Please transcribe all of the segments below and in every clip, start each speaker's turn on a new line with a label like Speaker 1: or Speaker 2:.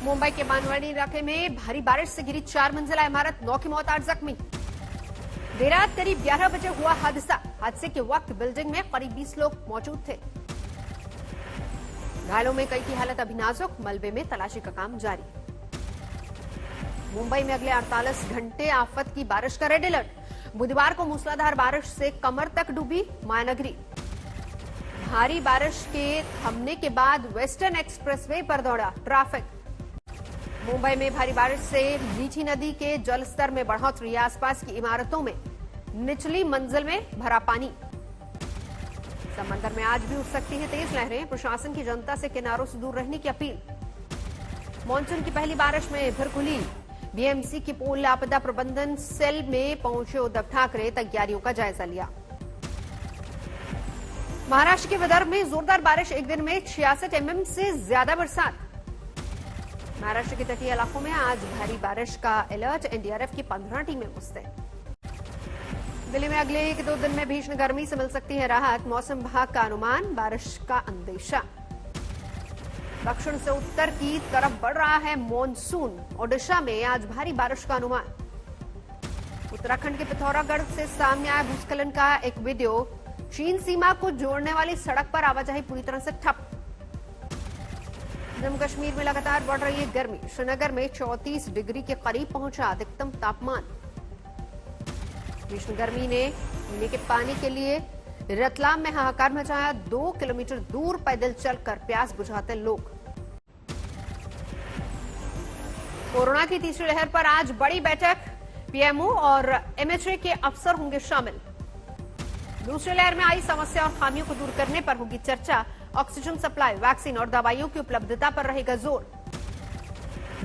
Speaker 1: मुंबई के बानवाड़ी इलाके में भारी बारिश से गिरी 4 मंजिला इमारत, 9 की मौत, 8 जख्मी। देर रात करीब 11 बजे हुआ हादसा। हादसे के वक्त बिल्डिंग में करीब 20 लोग मौजूद थे। घायलों में कई की हालत अभी नाजुक, मलबे में तलाशी का काम जारी। मुंबई में अगले 48 घंटे आफत की बारिश का रेड अलर्ट। बुधवार को मूसलाधार बारिश से कमर तक डूबी मायानगरी। भारी बारिश के थमने के बाद वेस्टर्न एक्सप्रेसवे पर दौड़ा ट्रैफिक। मुंबई में भारी बारिश से मीठी नदी के जलस्तर में बढ़ोतरी। आसपास की इमारतों में निचली मंजिल में भरा पानी। समंदर में आज भी उठ सकती है तेज लहरें। प्रशासन की जनता से किनारों से दूर रहने की अपील। मानसून की पहली बारिश में फिर खुली बीएमसी की पोल। आपदा प्रबंधन सेल में पहुंचे उद्धव ठाकरे, तैयारियों का जायजा लिया। महाराष्ट्र के विदर्भ में जोरदार बारिश, एक दिन में 66 mm से ज्यादा बरसात। महाराष्ट्र के तटीय इलाकों में आज भारी बारिश का अलर्ट। एनडीआरएफ की 15 टीमें मुस्तैद। दिल्ली में अगले 1-2 दिन में भीषण गर्मी से मिल सकती है राहत। मौसम विभाग का अनुमान, बारिश का अंदेशा। दक्षिण से उत्तर की तरफ बढ़ रहा है मॉनसून। ओडिशा में आज भारी बारिश का अनुमान। उत्तराखंड के पिथौरागढ़ से सामने आया भूस्खलन का एक वीडियो। चीन सीमा को जोड़ने वाली सड़क पर आवाजाही पूरी तरह से ठप। जम्मू कश्मीर में लगातार बढ़ रही है गर्मी। श्रीनगर में 34 डिग्री के करीब पहुंचा अधिकतम तापमान। भीषण गर्मी ने पीने के पानी के लिए रतलाम में हाहाकार मचाया। 2 किलोमीटर दूर पैदल चलकर प्यास बुझाते लोग। कोरोना की तीसरी लहर पर आज बड़ी बैठक। पीएमओ और एमएचए के अफसर होंगे शामिल। दूसरी लहर में आई समस्या और खामियों को दूर करने पर होगी चर्चा। ऑक्सीजन सप्लाई, वैक्सीन और दवाइयों की उपलब्धता पर रहेगा जोर।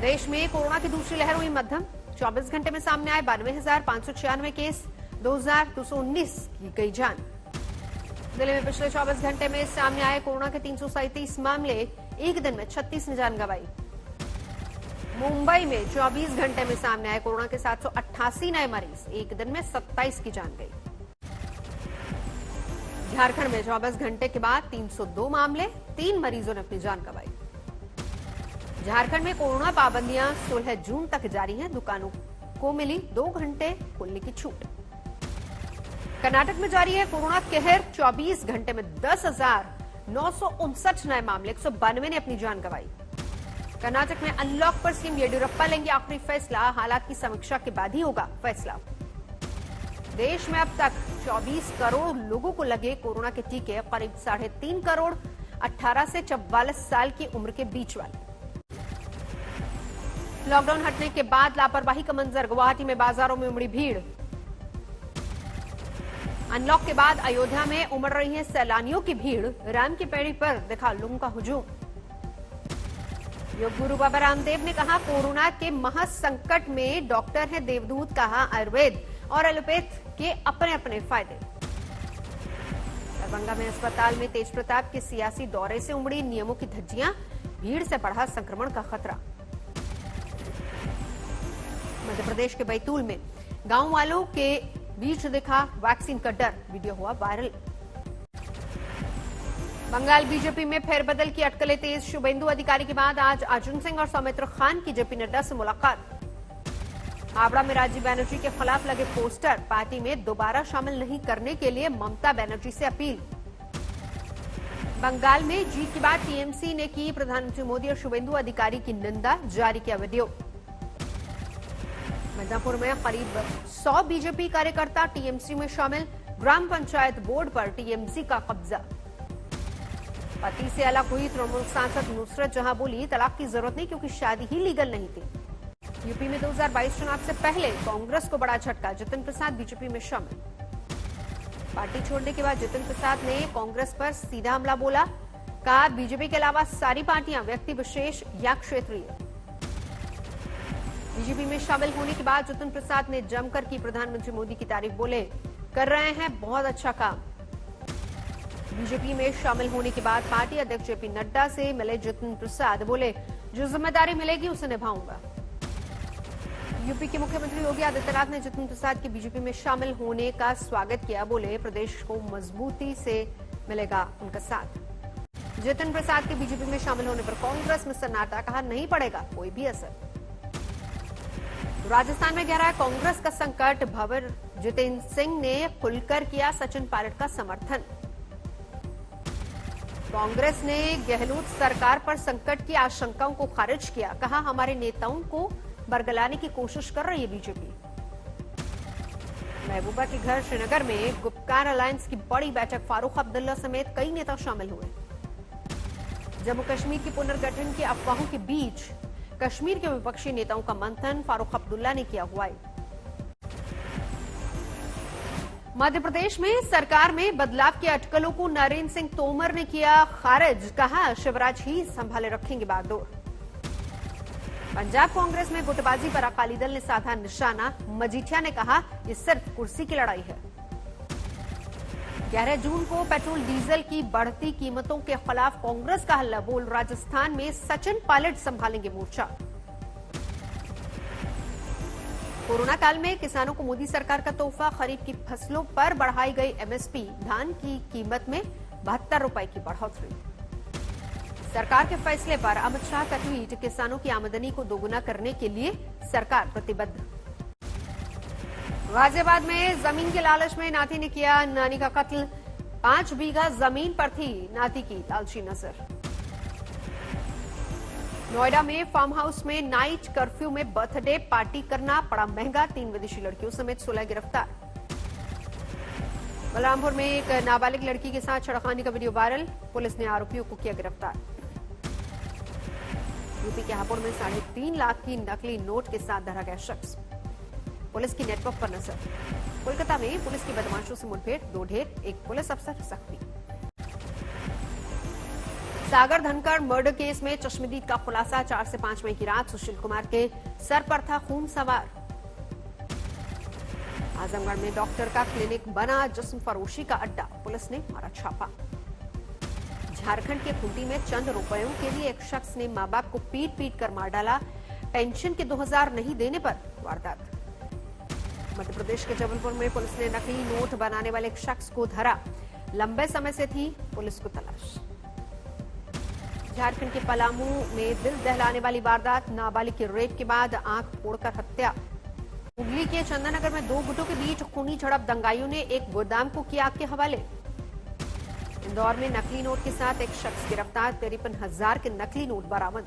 Speaker 1: देश में कोरोना की दूसरी लहर हुई मध्यम। 24 घंटे में सामने आए 92,596 केस, 2,219 की गई जान। दिल्ली में पिछले 24 घंटे में सामने आए कोरोना के 337 मामले, एक दिन में 36 ने जान गंवाई। मुंबई में 24 घंटे में सामने आए कोरोना के 788 नए मरीज, एक दिन में 27 की जान गई। झारखंड में 24 घंटे के बाद 302 मामले, 3 मरीजों ने अपनी जान गंवाई। झारखंड में कोरोना पाबंदियां 16 जून तक जारी हैं। दुकानों को मिली 2 घंटे खुलने की छूट। कर्नाटक में जारी है कोरोना कहर। 24 घंटे में 10,959 नए मामले, 192 ने अपनी जान गंवाई। कर्नाटक में अनलॉक पर सीएम येडियुरप्पा लेंगे आखिरी फैसला। हालात की समीक्षा के बाद ही होगा फैसला। देश में अब तक 24 करोड़ लोगों को लगे कोरोना के टीके। करीब 3.5 करोड़ 18 से 44 साल की उम्र के बीच वाले। लॉकडाउन हटने के बाद लापरवाही का मंजर। गुवाहाटी में बाजारों में उमड़ी भीड़। अनलॉक के बाद अयोध्या में उमड़ रही है सैलानियों की भीड़। राम की पैड़ी पर दिखा लोगों का हुजूम। योग गुरु बाबा रामदेव ने कहा कोरोना के महासंकट में डॉक्टर है देवदूत। कहा आयुर्वेद और एलोपैथ के अपने अपने फायदे। दरभंगा में अस्पताल में तेज प्रताप के सियासी दौरे से उमड़ी नियमों की धज्जियां। भीड़ से बढ़ा संक्रमण का खतरा। मध्य प्रदेश के बैतूल में गांव वालों के बीच दिखा वैक्सीन का डर। वीडियो हुआ वायरल। बंगाल बीजेपी में फेरबदल की अटकलें तेज। शुभेंदु अधिकारी के बाद आज अर्जुन सिंह और सौमित्र खान की जेपी नड्डा से मुलाकात। हावड़ा में राजीव बनर्जी के खिलाफ लगे पोस्टर। पार्टी में दोबारा शामिल नहीं करने के लिए ममता बनर्जी से अपील। बंगाल में जीत के बाद टीएमसी ने की प्रधानमंत्री मोदी और शुभेंदु अधिकारी की निंदा। जारी किया वीडियो। मिदनापुर में करीब 100 बीजेपी कार्यकर्ता टीएमसी में शामिल। ग्राम पंचायत बोर्ड पर टीएमसी का कब्जा। पति से अलग हुई तृणमूल सांसद नुसरत जहां बोली तलाक की जरूरत नहीं क्योंकि शादी ही लीगल नहीं थी। यूपी में 2022 चुनाव से पहले कांग्रेस को बड़ा झटका। जितिन प्रसाद बीजेपी में शामिल। पार्टी छोड़ने के बाद जितिन प्रसाद ने कांग्रेस पर सीधा हमला बोला। कहा बीजेपी के अलावा सारी पार्टियां व्यक्ति विशेष या क्षेत्रीय। बीजेपी में शामिल होने के बाद जितिन प्रसाद ने जमकर की प्रधानमंत्री मोदी की तारीफ। बोले कर रहे हैं बहुत अच्छा काम। बीजेपी में शामिल होने के बाद पार्टी अध्यक्ष जेपी नड्डा से मिले जितिन प्रसाद। बोले जो जिम्मेदारी मिलेगी उसे निभाऊंगा। यूपी के मुख्यमंत्री योगी आदित्यनाथ ने जितिन प्रसाद के बीजेपी में शामिल होने का स्वागत किया। बोले प्रदेश को मजबूती से मिलेगा उनका साथ। जितिन प्रसाद के बीजेपी में शामिल होने पर कांग्रेस में सन्नाटा, कहा नहीं पड़ेगा कोई भी असर। राजस्थान में गहरा कांग्रेस का संकट, भंवर जितेंद्र सिंह ने खुलकर किया सचिन पायलट का समर्थन। कांग्रेस ने गहलोत सरकार पर संकट की आशंकाओं को खारिज किया, कहा हमारे नेताओं को बरगलाने की कोशिश कर रही है बीजेपी। महबूबा के घर श्रीनगर में गुपकार अलायंस की बड़ी बैठक, फारूक अब्दुल्ला समेत कई नेता शामिल हुए। जम्मू कश्मीर की पुनर्गठन की अफवाहों के बीच कश्मीर के विपक्षी नेताओं का मंथन, फारूक अब्दुल्ला ने किया अगुवाई। मध्य प्रदेश में सरकार में बदलाव की अटकलों को नरेंद्र सिंह तोमर ने किया खारिज, कहा शिवराज ही संभाले रखेंगे बागडोर। पंजाब कांग्रेस में गुटबाजी पर अकाली दल ने साधा निशाना, मजीठिया ने कहा ये सिर्फ कुर्सी की लड़ाई है। 11 जून को पेट्रोल डीजल की बढ़ती कीमतों के खिलाफ कांग्रेस का हल्ला बोल, राजस्थान में सचिन पायलट संभालेंगे मोर्चा। कोरोना काल में किसानों को मोदी सरकार का तोहफा, खरीफ की फसलों पर बढ़ाई गई एमएसपी, धान की कीमत में 72 रुपए की बढ़ोतरी। सरकार के फैसले पर अमित शाह का ट्वीट, किसानों की आमदनी को दोगुना करने के लिए सरकार प्रतिबद्ध। गाजियाबाद में जमीन के लालच में नाती ने किया नानी का कत्ल, 5 बीघा जमीन पर थी नाती की लालची नजर। नोएडा में फार्म हाउस में नाइट कर्फ्यू में बर्थडे पार्टी करना पड़ा महंगा, 3 विदेशी लड़कियों समेत 16 गिरफ्तार। बलरामपुर में एक नाबालिग लड़की के साथ छेड़खानी का वीडियो वायरल, पुलिस ने आरोपियों को किया गिरफ्तार। यूपी के हापुड़ में 3.5 लाख की नकली नोट के साथ धरा गया शख्स, पुलिस की नेटवर्क पर नजर। कोलकाता में पुलिस की बदमाशों से मुठभेड़, 2 ढेर, एक पुलिस अफसर जख्मी। सागर धनखड़ मर्डर केस में चश्मदीद का खुलासा, 4 से 5 मई की रात सुशील कुमार के सर पर था खून सवार। आजमगढ़ में डॉक्टर का क्लिनिक बना जिस्म फरोशी का अड्डा, पुलिस ने मारा छापा। झारखंड के खूंटी में चंद रुपयों के लिए एक शख्स ने मां बाप को पीट पीट कर मार डाला, पेंशन के 2000 नहीं देने पर वारदात। मध्य प्रदेश के जबलपुर में पुलिस ने नकली नोट बनाने वाले एक शख्स को धरा, लंबे समय से थी पुलिस को तलाश। झारखंड के पलामू में दिल दहलाने वाली वारदात, नाबालिग की रेप के बाद आंख फोड़कर हत्या। हुगली के चंदननगर में 2 गुटों के बीच खूनी झड़प, दंगाइयों ने एक गोदाम को किया आग के हवाले। इंदौर में नकली नोट के साथ एक शख्स गिरफ्तार, 53,000 के नकली नोट बरामद।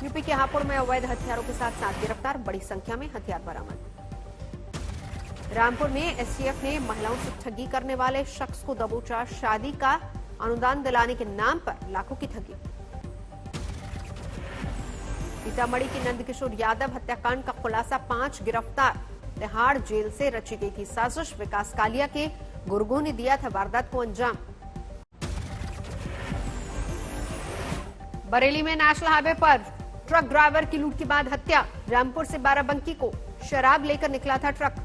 Speaker 1: यूपी के हापुड़ में अवैध हथियारों के साथ 7 गिरफ्तार, बड़ी संख्या में हथियार बरामद। रामपुर में एसटीएफ ने महिलाओं से ठगी करने वाले शख्स को दबोचा, शादी का अनुदान दिलाने के नाम पर लाखों की ठगी। सीतामढ़ी की नंदकिशोर यादव हत्याकांड का खुलासा, 5 गिरफ्तार, तिहाड़ जेल से रची गई थी साजिश, विकास कालिया के गुर्गों ने दिया था वारदात को अंजाम। बरेली में नेशनल हाईवे पर ट्रक ड्राइवर की लूट के बाद हत्या, रामपुर से बाराबंकी को शराब लेकर निकला था ट्रक।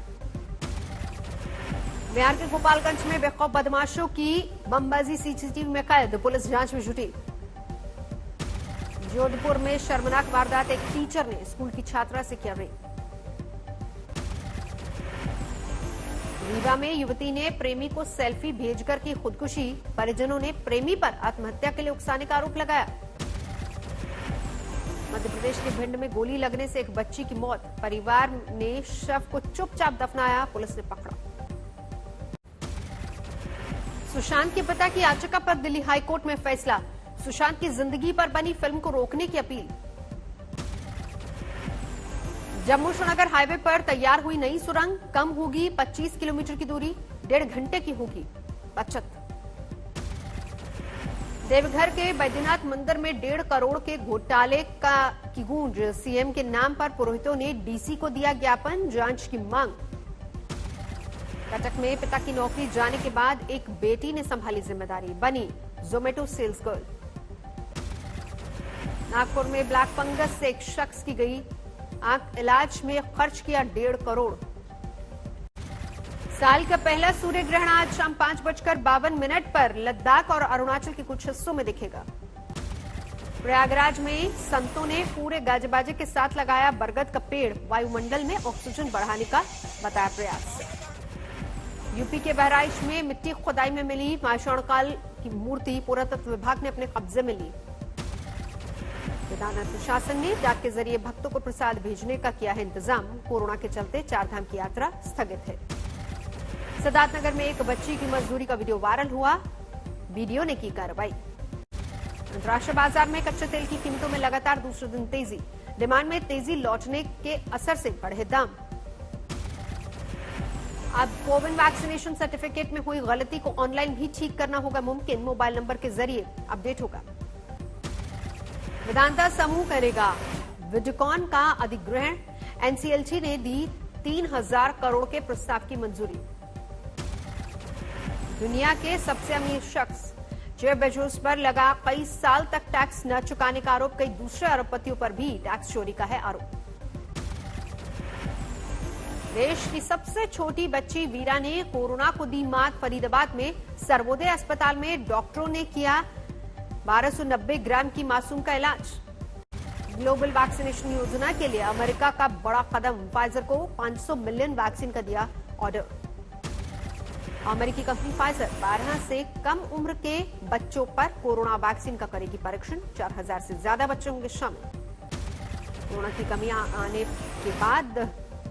Speaker 1: बिहार के गोपालगंज में बेखौफ बदमाशों की बमबाजी सीसीटीवी में कैद, पुलिस जांच में जुटी। जोधपुर में शर्मनाक वारदात, एक टीचर ने स्कूल की छात्रा से किया रेप। रीवा में युवती ने प्रेमी को सेल्फी भेजकर की खुदकुशी, परिजनों ने प्रेमी पर आत्महत्या के लिए उकसाने का आरोप लगाया। मध्य प्रदेश के भिंड में गोली लगने से एक बच्ची की मौत, परिवार ने शव को चुपचाप दफनाया, पुलिस ने पकड़ा। सुशांत के पिता की याचिका पर दिल्ली हाईकोर्ट में फैसला, सुशांत की जिंदगी पर बनी फिल्म को रोकने की अपील। जम्मू श्रीनगर हाईवे पर तैयार हुई नई सुरंग, कम होगी 25 किलोमीटर की दूरी, 1.5 घंटे की होगी बचत। देवघर के बैद्यनाथ मंदिर में 1.5 करोड़ के घोटाले की गूंज, सीएम के नाम पर पुरोहितों ने डीसी को दिया ज्ञापन, जांच की मांग। कटक में पिता की नौकरी जाने के बाद एक बेटी ने संभाली जिम्मेदारी, बनी जोमेटो सेल्स गर्ल। नागपुर में ब्लैक फंगस से एक शख्स की गई आंख, इलाज में खर्च किया 1.5 करोड़। साल का पहला सूर्य ग्रहण आज शाम 5:52 पर लद्दाख और अरुणाचल के कुछ हिस्सों में दिखेगा। प्रयागराज में संतों ने पूरे गाजे-बाजे के साथ लगाया बरगद का पेड़, वायुमंडल में ऑक्सीजन बढ़ाने का बताया प्रयास। यूपी के बहराइच में मिट्टी खुदाई में मिली माषाणकाल की मूर्ति पुरातत्व विभाग ने अपने कब्जे में ली। केदारनाथ प्रशासन ने डाक के जरिए भक्तों को प्रसाद भेजने का किया है इंतजाम। कोरोना के चलते चारधाम की यात्रा स्थगित है। सिद्धार्थनगर में एक बच्ची की मजदूरी का वीडियो वायरल हुआ। वीडियो ने की कार्रवाई। अंतर्राष्ट्रीय बाजार में कच्चे तेल की कीमतों में लगातार दूसरे दिन तेजी। डिमांड में तेजी लौटने के असर से बढ़े दाम। अब कोविड वैक्सीनेशन सर्टिफिकेट में हुई गलती को ऑनलाइन भी ठीक करना होगा मुमकिन। मोबाइल नंबर के जरिए अपडेट होगा। वेदांता समूह करेगा वीडियोकॉन का अधिग्रहण। एनसीएलटी ने दी 3000 करोड़ के प्रस्ताव की मंजूरी। दुनिया के सबसे अमीर शख्स जेफ बेजोस पर लगा कई साल तक टैक्स न चुकाने का आरोप। कई दूसरे अरबपतियों पर भी टैक्स चोरी का है आरोप। देश की सबसे छोटी बच्ची वीरा ने कोरोना को दी मात। फरीदाबाद में सर्वोदय अस्पताल में डॉक्टरों ने किया 1290 ग्राम की मासूम का इलाज। ग्लोबल वैक्सीनेशन योजना के लिए अमेरिका का बड़ा कदम। फाइजर को 500 मिलियन वैक्सीन का दिया ऑर्डर। अमेरिकी कंपनी फाइजर 12 से कम उम्र के बच्चों पर कोरोना वैक्सीन का करेगी परीक्षण। 4000 से ज्यादा बच्चे होंगे शामिल। कोरोना की कमी आने के बाद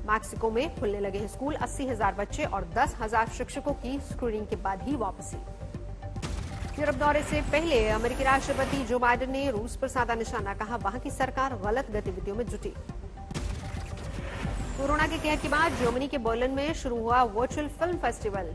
Speaker 1: मैक्सिको में खुलने लगे हैं स्कूल। 80,000 बच्चे और 10,000 शिक्षकों की स्क्रीनिंग के बाद ही वापसी। यूरोप दौरे से पहले अमेरिकी राष्ट्रपति जो बाइडेन ने रूस पर साधा निशाना। कहा वहां की सरकार गलत गतिविधियों में जुटी। कोरोना के कहर के बाद जर्मनी के बर्लिन में शुरू हुआ वर्चुअल फिल्म फेस्टिवल।